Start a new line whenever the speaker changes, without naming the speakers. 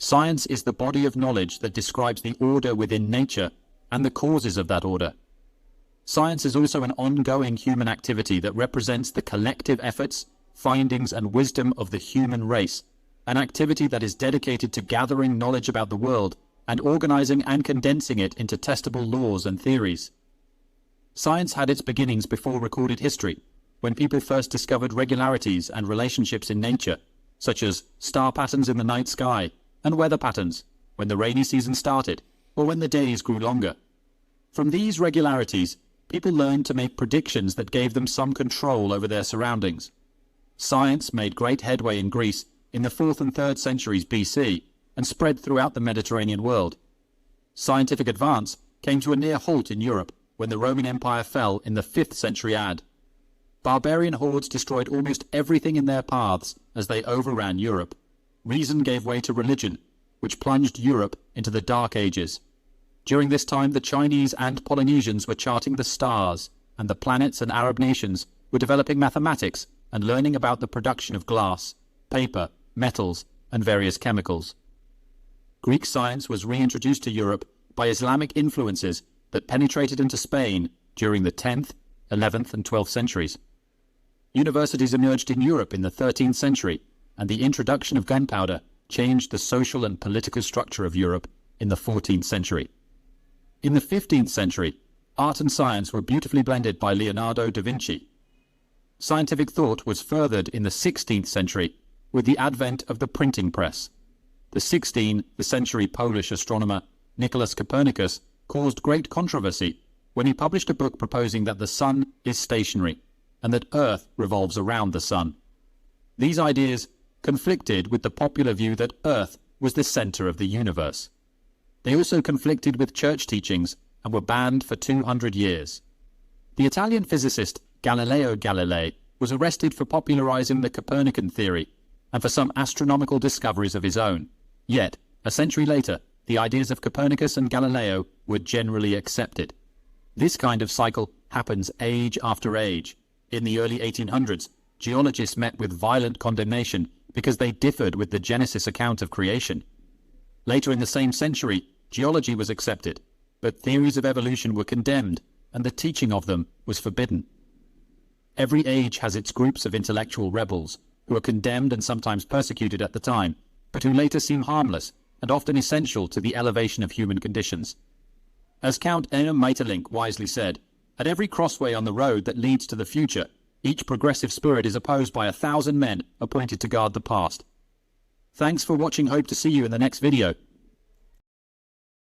Science is the body of knowledge that describes the order within nature and the causes of that order. Science is also an ongoing human activity that represents the collective efforts, findings, and wisdom of the human race, an activity that is dedicated to gathering knowledge about the world and organizing and condensing it into testable laws and theories. Science had its beginnings before recorded history, when people first discovered regularities and relationships in nature, such as star patterns in the night sky and weather patterns, when the rainy season started or when the days grew longer. From these regularities, people learned to make predictions that gave them some control over their surroundings. Science made great headway in Greece in the 4th and 3rd centuries BC and spread throughout the Mediterranean world. Scientific advance came to a near halt in Europe when the Roman Empire fell in the 5th century AD. Barbarian hordes destroyed almost everything in their paths as they overran Europe. Reason gave way to religion, which plunged Europe into the Dark Ages. During this time, the Chinese and Polynesians were charting the stars, and the planets and Arab nations were developing mathematics and learning about the production of glass, paper, metals, and various chemicals. Greek science was reintroduced to Europe by Islamic influences that penetrated into Spain during the 10th, 11th, and 12th centuries. Universities emerged in Europe in the 13th century, and the introduction of gunpowder changed the social and political structure of Europe in the 14th century. In the 15th century, art and science were beautifully blended by Leonardo da Vinci. Scientific thought was furthered in the 16th century with the advent of the printing press. The 16th century Polish astronomer Nicholas Copernicus caused great controversy when he published a book proposing that the sun is stationary and that Earth revolves around the sun. These ideas conflicted with the popular view that Earth was the center of the universe. They also conflicted with church teachings and were banned for 200 years. The Italian physicist Galileo Galilei was arrested for popularizing the Copernican theory and for some astronomical discoveries of his own. Yet, a century later, the ideas of Copernicus and Galileo were generally accepted. This kind of cycle happens age after age. In the early 1800s, geologists met with violent condemnation because they differed with the Genesis account of creation. Later in the same century, geology was accepted, but theories of evolution were condemned, and the teaching of them was forbidden. Every age has its groups of intellectual rebels, who are condemned and sometimes persecuted at the time, but who later seem harmless and often essential to the elevation of human conditions. As Count Ena Maeterlinck wisely said, at every crossway on the road that leads to the future, each progressive spirit is opposed by 1,000 men appointed to guard the past. Thanks for watching. Hope to see you in the next video.